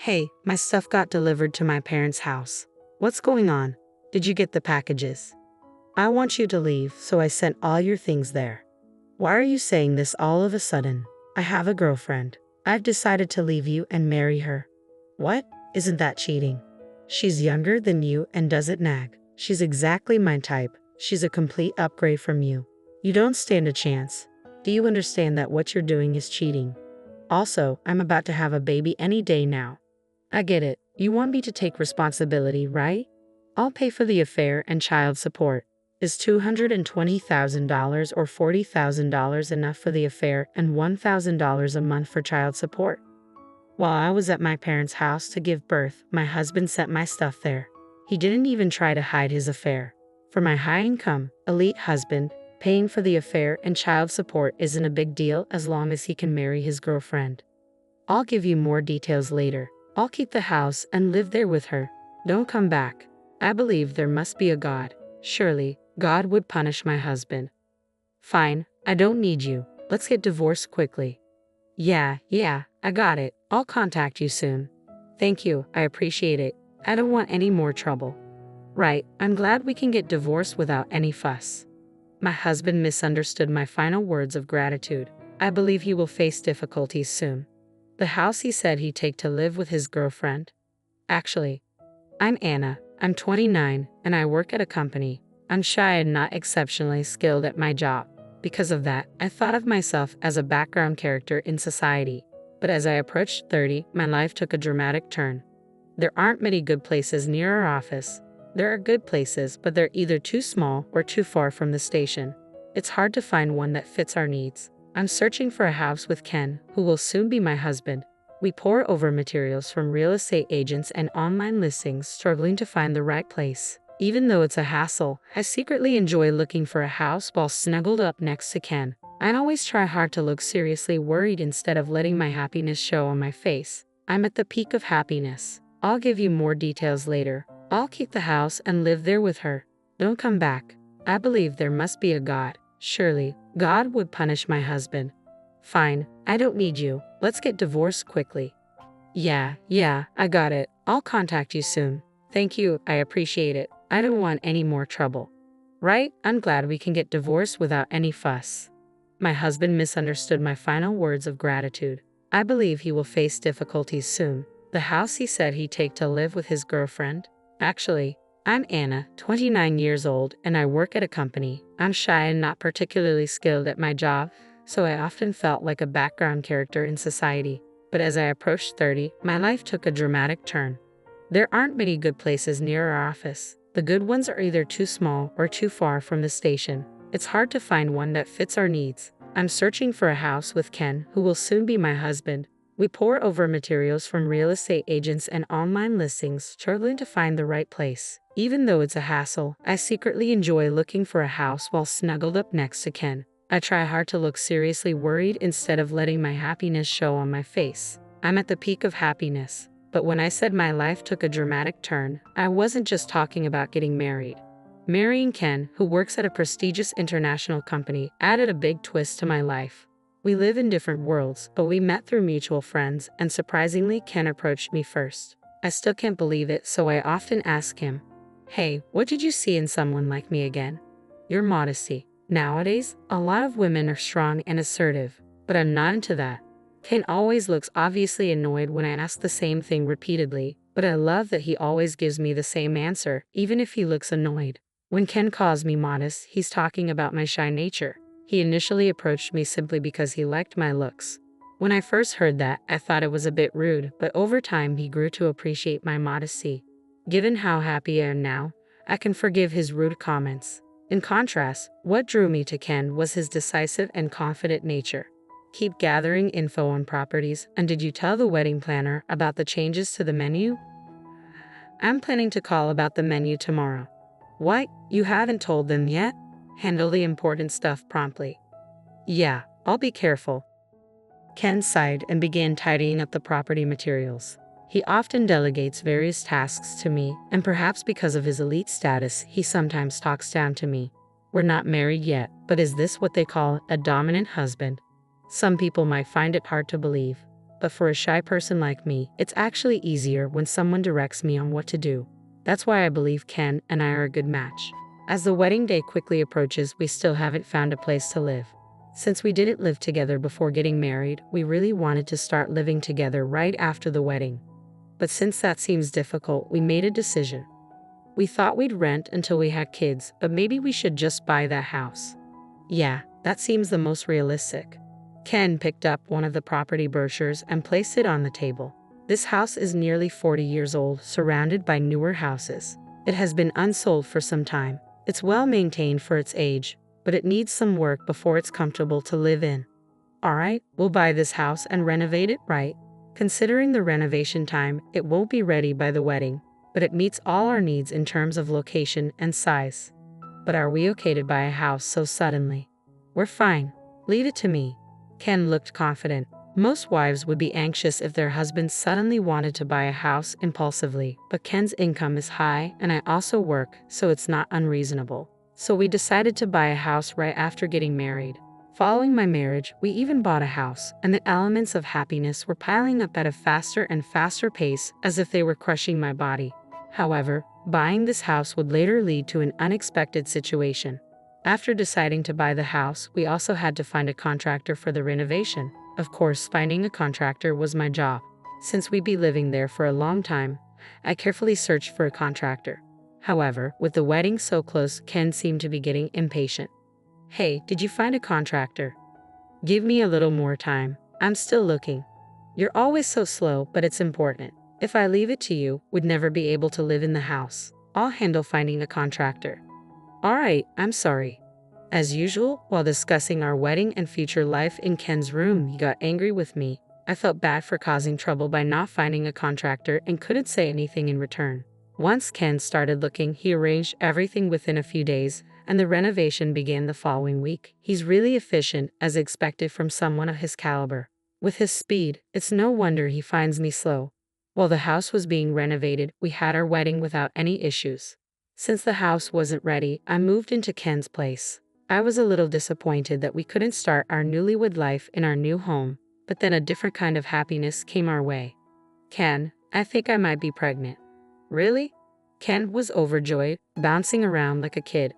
Hey, my stuff got delivered to my parents' house. What's going on? Did you get the packages? I want you to leave, so I sent all your things there. Why are you saying this all of a sudden? I have a girlfriend. I've decided to leave you and marry her. What? Isn't that cheating? She's younger than you and doesn't nag. She's exactly my type. She's a complete upgrade from you. You don't stand a chance. Do you understand that what you're doing is cheating? Also, I'm about to have a baby any day now. I get it. You want me to take responsibility, right? I'll pay for the affair and child support. Is $220,000 or $40,000 enough for the affair and $1,000 a month for child support? While I was at my parents' house to give birth, my husband sent my stuff there. He didn't even try to hide his affair. For my high-income, elite husband, paying for the affair and child support isn't a big deal as long as he can marry his girlfriend. I'll give you more details later. I'll keep the house and live there with her. Don't come back. I believe there must be a God. Surely, God would punish my husband. Fine, I don't need you. Let's get divorced quickly. Yeah, I got it. I'll contact you soon. Thank you, I appreciate it. I don't want any more trouble. Right, I'm glad we can get divorced without any fuss. My husband misunderstood my final words of gratitude. I believe he will face difficulties soon. The house he said he'd take to live with his girlfriend. Actually, I'm Anna. I'm 29 and I work at a company. I'm shy and not exceptionally skilled at my job. Because of that, I thought of myself as a background character in society. But as I approached 30, my life took a dramatic turn. There aren't many good places near our office. There are good places, but they're either too small or too far from the station. It's hard to find one that fits our needs. I'm searching for a house with Ken, who will soon be my husband. We pore over materials from real estate agents and online listings, struggling to find the right place. Even though it's a hassle, I secretly enjoy looking for a house while snuggled up next to Ken. I always try hard to look seriously worried instead of letting my happiness show on my face. I'm at the peak of happiness. I'll give you more details later. I'll keep the house and live there with her. Don't come back. I believe there must be a God. Surely, God would punish my husband. Fine, I don't need you. Let's get divorced quickly. Yeah, I got it. I'll contact you soon. Thank you, I appreciate it. I don't want any more trouble. Right? I'm glad we can get divorced without any fuss. My husband misunderstood my final words of gratitude. I believe he will face difficulties soon. The house he said he'd take to live with his girlfriend. Actually, I'm Anna, 29 years old, and I work at a company. I'm shy and not particularly skilled at my job, so I often felt like a background character in society. But as I approached 30, my life took a dramatic turn. There aren't many good places near our office. The good ones are either too small or too far from the station. It's hard to find one that fits our needs. I'm searching for a house with Ken, who will soon be my husband. We pore over materials from real estate agents and online listings, struggling to find the right place. Even though it's a hassle, I secretly enjoy looking for a house while snuggled up next to Ken. I try hard to look seriously worried instead of letting my happiness show on my face. I'm at the peak of happiness. But when I said my life took a dramatic turn, I wasn't just talking about getting married. Marrying Ken, who works at a prestigious international company, added a big twist to my life. We live in different worlds, but we met through mutual friends, and surprisingly, Ken approached me first. I still can't believe it, so I often ask him, "Hey, what did you see in someone like me again?" Your modesty. Nowadays, a lot of women are strong and assertive, but I'm not into that. Ken always looks obviously annoyed when I ask the same thing repeatedly, but I love that he always gives me the same answer, even if he looks annoyed. When Ken calls me modest, he's talking about my shy nature. He initially approached me simply because he liked my looks. When I first heard that, I thought it was a bit rude, but over time he grew to appreciate my modesty. Given how happy I am now, I can forgive his rude comments. In contrast, what drew me to Ken was his decisive and confident nature. Keep gathering info on properties, and did you tell the wedding planner about the changes to the menu? I'm planning to call about the menu tomorrow. What? You haven't told them yet? Handle the important stuff promptly. Yeah, I'll be careful. Ken sighed and began tidying up the property materials. He often delegates various tasks to me, and perhaps because of his elite status, he sometimes talks down to me. We're not married yet, but is this what they call a dominant husband? Some people might find it hard to believe. but for a shy person like me, it's actually easier when someone directs me on what to do. That's why I believe Ken and I are a good match. As the wedding day quickly approaches, we still haven't found a place to live. Since we didn't live together before getting married, we really wanted to start living together right after the wedding. But since that seems difficult, we made a decision. We thought we'd rent until we had kids, but maybe we should just buy that house. Yeah, that seems the most realistic. Ken picked up one of the property brochures and placed it on the table. This house is nearly 40 years old, surrounded by newer houses. It has been unsold for some time. It's well maintained for its age, but it needs some work before it's comfortable to live in. Alright, we'll buy this house and renovate it right. Considering the renovation time, it won't be ready by the wedding, but it meets all our needs in terms of location and size. But are we okay to buy a house so suddenly? We're fine. Leave it to me. Ken looked confident. Most wives would be anxious if their husbands suddenly wanted to buy a house impulsively, but Ken's income is high and I also work, so it's not unreasonable. So we decided to buy a house right after getting married. Following my marriage, we even bought a house, and the elements of happiness were piling up at a faster and faster pace as if they were crushing my body. However, buying this house would later lead to an unexpected situation. After deciding to buy the house, we also had to find a contractor for the renovation. Of course, finding a contractor was my job. Since we'd be living there for a long time, I carefully searched for a contractor. However, with the wedding so close, Ken seemed to be getting impatient. Hey, did you find a contractor? Give me a little more time. I'm still looking. You're always so slow, but it's important. If I leave it to you, we'd never be able to live in the house. I'll handle finding a contractor. Alright, I'm sorry. As usual, while discussing our wedding and future life in Ken's room, he got angry with me. I felt bad for causing trouble by not finding a contractor and couldn't say anything in return. Once Ken started looking, he arranged everything within a few days, and the renovation began the following week. He's really efficient, as expected from someone of his caliber. With his speed, it's no wonder he finds me slow. While the house was being renovated, we had our wedding without any issues. Since the house wasn't ready, I moved into Ken's place. I was a little disappointed that we couldn't start our newlywed life in our new home, but then a different kind of happiness came our way. Ken, I think I might be pregnant. Really? Ken was overjoyed, bouncing around like a kid.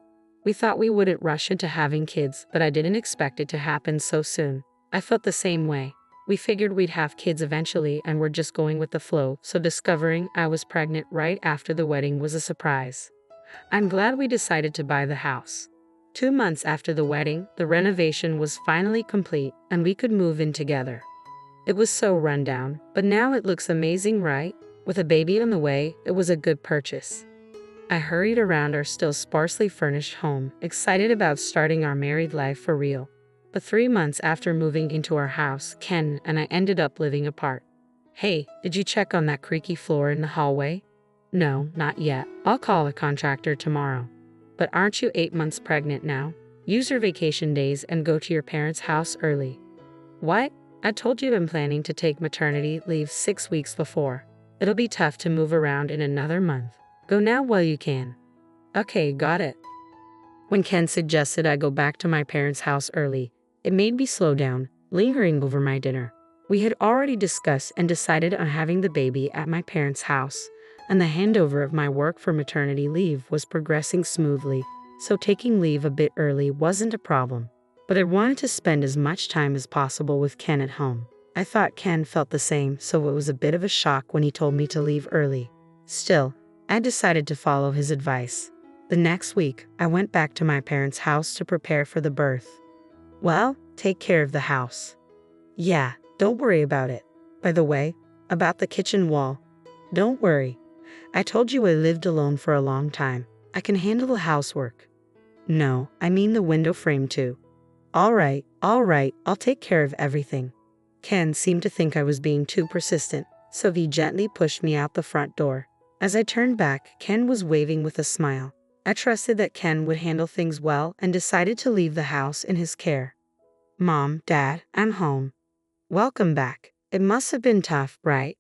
We thought we wouldn't rush into having kids, but I didn't expect it to happen so soon. I felt the same way. We figured we'd have kids eventually and were just going with the flow, so discovering I was pregnant right after the wedding was a surprise. I'm glad we decided to buy the house. 2 months after the wedding, the renovation was finally complete and we could move in together. It was so run down, but now it looks amazing, right? With a baby on the way, it was a good purchase. I hurried around our still sparsely furnished home, excited about starting our married life for real. But 3 months after moving into our house, Ken and I ended up living apart. Hey, did you check on that creaky floor in the hallway? No, not yet. I'll call a contractor tomorrow. But aren't you 8 months pregnant now? Use your vacation days and go to your parents' house early. What? I told you I'm planning to take maternity leave 6 weeks before. It'll be tough to move around in another month. Go now while you can. Okay, got it. When Ken suggested I go back to my parents' house early, it made me slow down, lingering over my dinner. We had already discussed and decided on having the baby at my parents' house, and the handover of my work for maternity leave was progressing smoothly, so taking leave a bit early wasn't a problem. But I wanted to spend as much time as possible with Ken at home. I thought Ken felt the same, so it was a bit of a shock when he told me to leave early. Still, I decided to follow his advice. The next week, I went back to my parents' house to prepare for the birth. Well, take care of the house. Yeah, don't worry about it. By the way, about the kitchen wall. Don't worry. I told you I lived alone for a long time. I can handle the housework. No, I mean the window frame too. All right, I'll take care of everything. Ken seemed to think I was being too persistent, so he gently pushed me out the front door. As I turned back, Ken was waving with a smile. I trusted that Ken would handle things well and decided to leave the house in his care. Mom, Dad, I'm home. Welcome back. It must have been tough, right?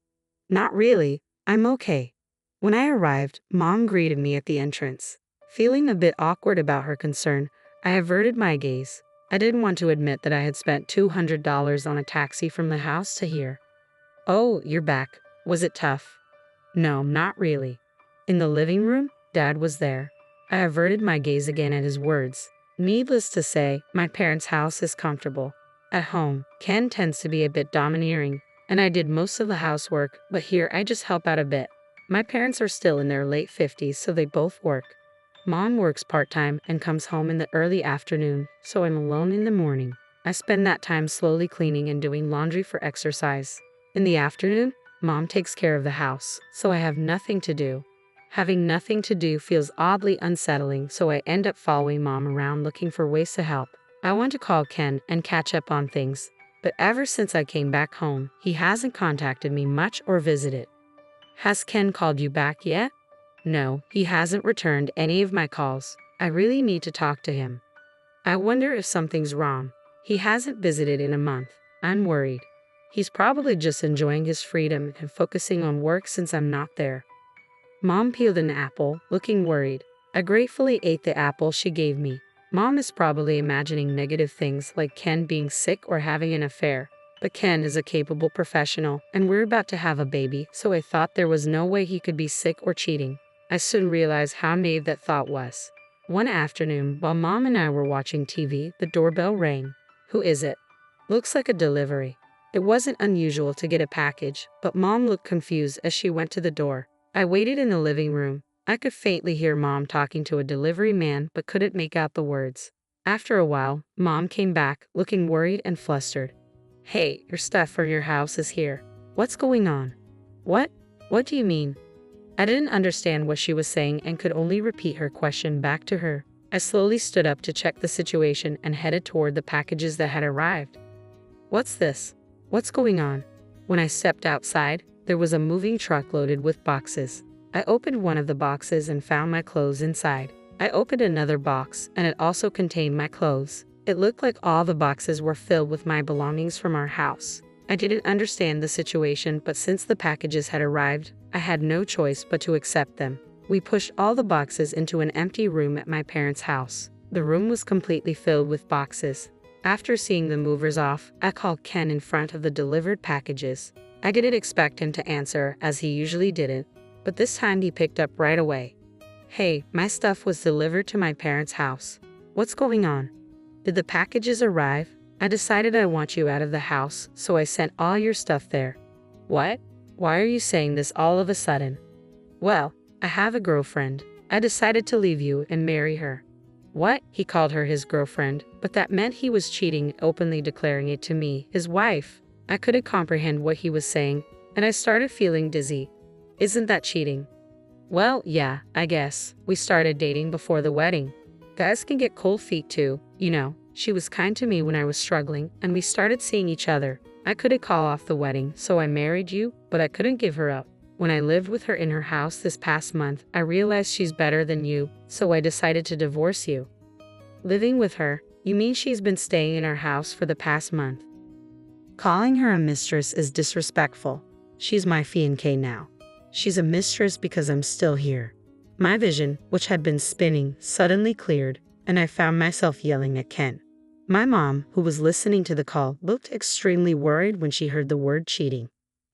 Not really. I'm okay. When I arrived, Mom greeted me at the entrance. Feeling a bit awkward about her concern, I averted my gaze. I didn't want to admit that I had spent $200 on a taxi from the house to here. Oh, you're back. Was it tough? No, not really. In the living room, Dad was there. I averted my gaze again at his words. Needless to say, my parents' house is comfortable. At home, Ken tends to be a bit domineering, and I did most of the housework, but here I just help out a bit. My parents are still in their late 50s, so they both work. Mom works part-time and comes home in the early afternoon, so I'm alone in the morning. I spend that time slowly cleaning and doing laundry for exercise. In the afternoon, Mom takes care of the house, so I have nothing to do. Having nothing to do feels oddly unsettling, so I end up following Mom around looking for ways to help. I want to call Ken and catch up on things, but ever since I came back home, he hasn't contacted me much or visited. Has Ken called you back yet? No, he hasn't returned any of my calls. I really need to talk to him. I wonder if something's wrong. He hasn't visited in a month. I'm worried. He's probably just enjoying his freedom and focusing on work since I'm not there. Mom peeled an apple, looking worried. I gratefully ate the apple she gave me. Mom is probably imagining negative things like Ken being sick or having an affair. But Ken is a capable professional, and we're about to have a baby, so I thought there was no way he could be sick or cheating. I soon realized how naive that thought was. One afternoon, while Mom and I were watching TV, the doorbell rang. Who is it? Looks like a delivery. It wasn't unusual to get a package, but Mom looked confused as she went to the door. I waited in the living room. I could faintly hear Mom talking to a delivery man, but couldn't make out the words. After a while, Mom came back, looking worried and flustered. Hey, your stuff from your house is here. What's going on? What? What do you mean? I didn't understand what she was saying and could only repeat her question back to her. I slowly stood up to check the situation and headed toward the packages that had arrived. What's this? What's going on? When I stepped outside, there was a moving truck loaded with boxes. I opened one of the boxes and found my clothes inside. I opened another box, and it also contained my clothes. It looked like all the boxes were filled with my belongings from our house. I didn't understand the situation, but since the packages had arrived, I had no choice but to accept them. We pushed all the boxes into an empty room at my parents' house. The room was completely filled with boxes. After seeing the movers off, I called Ken in front of the delivered packages. I didn't expect him to answer, as he usually didn't, but this time he picked up right away. Hey, my stuff was delivered to my parents' house. What's going on? Did the packages arrive? I decided I want you out of the house, so I sent all your stuff there. What? Why are you saying this all of a sudden? Well, I have a girlfriend. I decided to leave you and marry her. What? He called her his girlfriend, but that meant he was cheating, openly declaring it to me, his wife. I couldn't comprehend what he was saying, and I started feeling dizzy. Isn't that cheating? Well, yeah, I guess. We started dating before the wedding. Guys can get cold feet too, you know. She was kind to me when I was struggling, and we started seeing each other. I couldn't call off the wedding, so I married you, but I couldn't give her up. When I lived with her in her house this past month, I realized she's better than you, so I decided to divorce you. Living with her? You mean she's been staying in our house for the past month? Calling her a mistress is disrespectful. She's my fiancée now. She's a mistress because I'm still here. My vision, which had been spinning, suddenly cleared, and I found myself yelling at Ken. My mom, who was listening to the call, looked extremely worried when she heard the word cheating.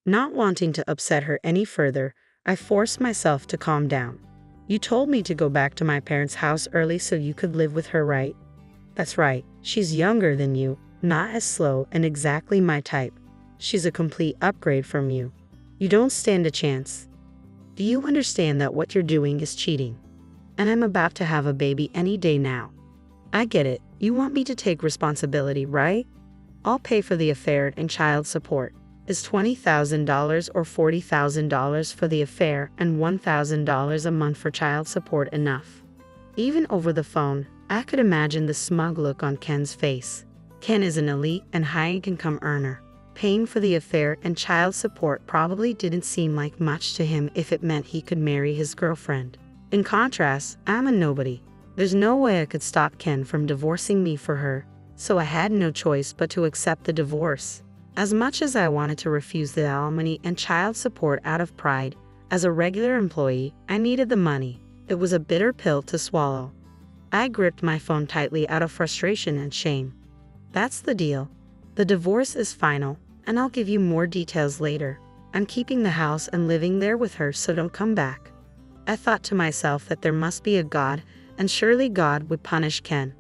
Not wanting to upset her any further, I forced myself to calm down. You told me to go back to my parents' house early so you could live with her, right? That's right. She's younger than you, not as slow, and exactly my type. She's a complete upgrade from you. You don't stand a chance. Do you understand that what you're doing is cheating? And I'm about to have a baby any day now. I get it. You want me to take responsibility, right? I'll pay for the affair and child support. Is $20,000 or $40,000 for the affair and $1,000 a month for child support enough? Even over the phone, I could imagine the smug look on Ken's face. Ken is an elite and high-income earner. Paying for the affair and child support probably didn't seem like much to him if it meant he could marry his girlfriend. In contrast, I'm a nobody. There's no way I could stop Ken from divorcing me for her, so I had no choice but to accept the divorce. As much as I wanted to refuse the alimony and child support out of pride, as a regular employee, I needed the money. It was a bitter pill to swallow. I gripped my phone tightly out of frustration and shame. That's the deal. The divorce is final, and I'll give you more details later. I'm keeping the house and living there with her, so don't come back. I thought to myself that there must be a God, and surely God would punish Ken.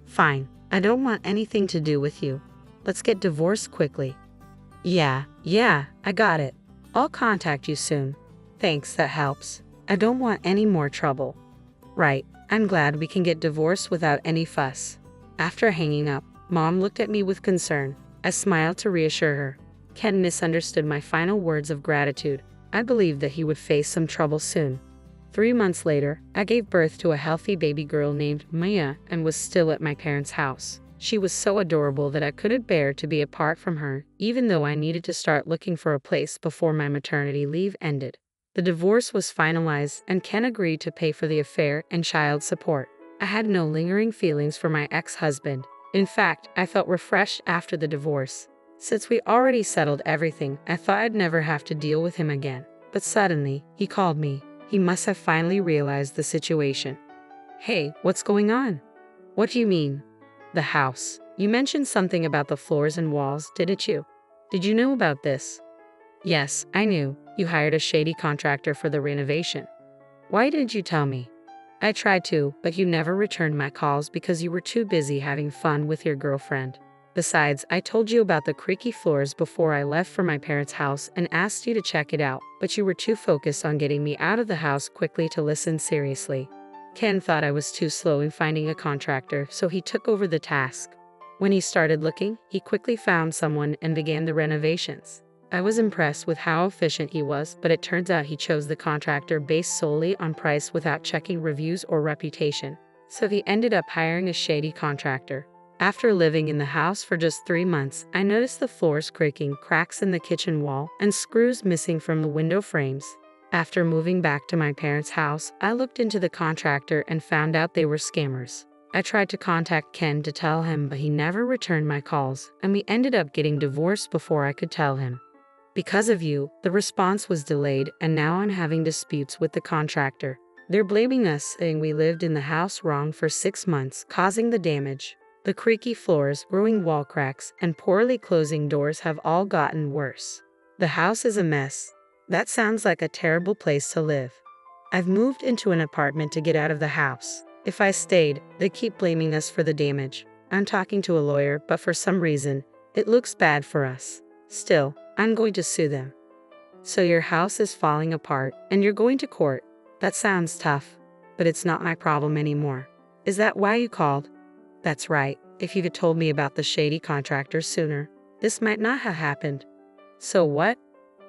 Fine, I don't want anything to do with you. Let's get divorced quickly. Yeah, I got it. I'll contact you soon. Thanks, that helps. I don't want any more trouble. Right, I'm glad we can get divorced without any fuss. After hanging up, Mom looked at me with concern. I smiled to reassure her. Ken misunderstood my final words of gratitude. I believed that he would face some trouble soon. 3 months later, I gave birth to a healthy baby girl named Maya and was still at my parents' house. She was so adorable that I couldn't bear to be apart from her, even though I needed to start looking for a place before my maternity leave ended. The divorce was finalized, and Ken agreed to pay for the affair and child support. I had no lingering feelings for my ex-husband. In fact, I felt refreshed after the divorce. Since we already settled everything, I thought I'd never have to deal with him again. But suddenly, he called me. He must have finally realized the situation. Hey, what's going on? What do you mean? The house. You mentioned something about the floors and walls, didn't you? Did you know about this? Yes, I knew. You hired a shady contractor for the renovation. Why didn't you tell me? I tried to, but you never returned my calls because you were too busy having fun with your girlfriend. Besides, I told you about the creaky floors before I left for my parents' house and asked you to check it out, but you were too focused on getting me out of the house quickly to listen seriously. Ken thought I was too slow in finding a contractor, so he took over the task. When he started looking, he quickly found someone and began the renovations. I was impressed with how efficient he was, but it turns out he chose the contractor based solely on price without checking reviews or reputation. So he ended up hiring a shady contractor. After living in the house for just 3 months, I noticed the floors creaking, cracks in the kitchen wall, and screws missing from the window frames. After moving back to my parents' house, I looked into the contractor and found out they were scammers. I tried to contact Ken to tell him, but he never returned my calls, and we ended up getting divorced before I could tell him. Because of you, the response was delayed, and now I'm having disputes with the contractor. They're blaming us, saying we lived in the house wrong for 6 months, causing the damage. The creaky floors, growing wall cracks, and poorly closing doors have all gotten worse. The house is a mess. That sounds like a terrible place to live. I've moved into an apartment to get out of the house. If I stayed, they keep blaming us for the damage. I'm talking to a lawyer, but for some reason, it looks bad for us. Still, I'm going to sue them. So your house is falling apart, and you're going to court. That sounds tough, but it's not my problem anymore. Is that why you called? That's right. If you had told me about the shady contractor sooner, this might not have happened. So what?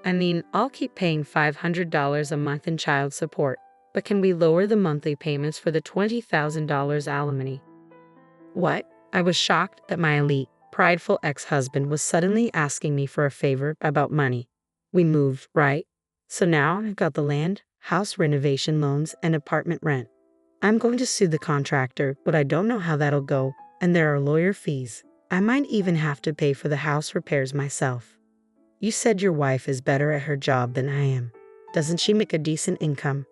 I mean, I'll keep paying $500 a month in child support, but can we lower the monthly payments for the $20,000 alimony? What? I was shocked that my elite, prideful ex-husband was suddenly asking me for a favor about money. We moved, right? So now I've got the land, house renovation loans, and apartment rent. I'm going to sue the contractor, but I don't know how that'll go, and there are lawyer fees. I might even have to pay for the house repairs myself. You said your wife is better at her job than I am. Doesn't she make a decent income?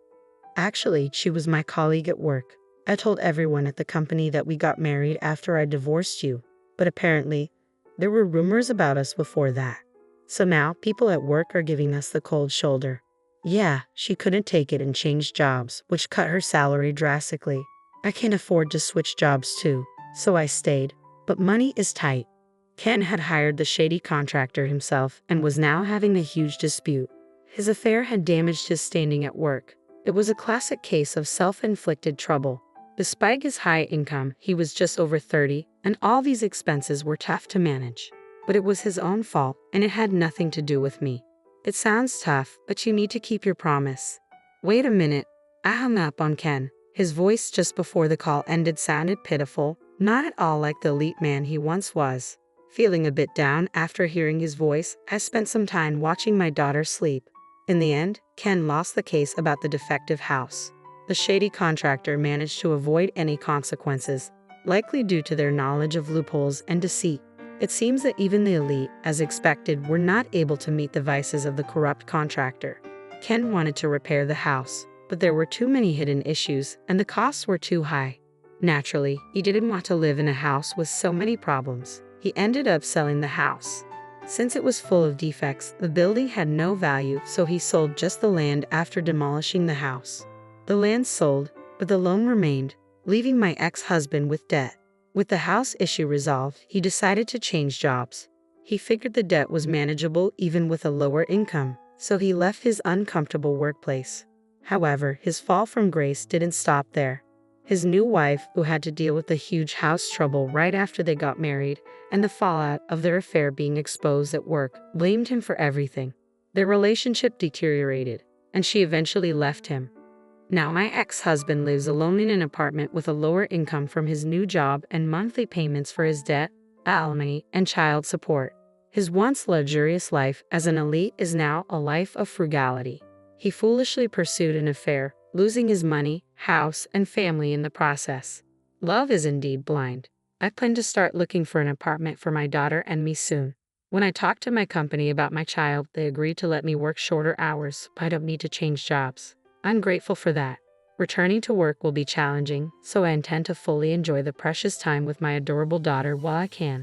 Actually, she was my colleague at work. I told everyone at the company that we got married after I divorced you, but apparently, there were rumors about us before that. So now, people at work are giving us the cold shoulder. Yeah, she couldn't take it and changed jobs, which cut her salary drastically. I can't afford to switch jobs too, so I stayed. But money is tight. Ken had hired the shady contractor himself and was now having a huge dispute. His affair had damaged his standing at work. It was a classic case of self-inflicted trouble. Despite his high income, he was just over 30, and all these expenses were tough to manage. But it was his own fault, and it had nothing to do with me. It sounds tough, but you need to keep your promise. Wait a minute. I hung up on Ken. His voice just before the call ended sounded pitiful, not at all like the elite man he once was. Feeling a bit down after hearing his voice, I spent some time watching my daughter sleep. In the end, Ken lost the case about the defective house. The shady contractor managed to avoid any consequences, likely due to their knowledge of loopholes and deceit. It seems that even the elite, as expected, were not able to meet the vices of the corrupt contractor. Ken wanted to repair the house, but there were too many hidden issues, and the costs were too high. Naturally, he didn't want to live in a house with so many problems. He ended up selling the house. Since it was full of defects, the building had no value, so he sold just the land after demolishing the house. The land sold, but the loan remained, leaving my ex-husband with debt. With the house issue resolved, he decided to change jobs. He figured the debt was manageable even with a lower income, so he left his uncomfortable workplace. However, his fall from grace didn't stop there. His new wife, who had to deal with the huge house trouble right after they got married, and the fallout of their affair being exposed at work, blamed him for everything. Their relationship deteriorated, and she eventually left him. Now my ex-husband lives alone in an apartment with a lower income from his new job and monthly payments for his debt, alimony, and child support. His once luxurious life as an elite is now a life of frugality. He foolishly pursued an affair, losing his money, house, and family in the process. Love is indeed blind. I plan to start looking for an apartment for my daughter and me soon. When I talked to my company about my child, they agreed to let me work shorter hours, but I don't need to change jobs. I'm grateful for that. Returning to work will be challenging, so I intend to fully enjoy the precious time with my adorable daughter while I can.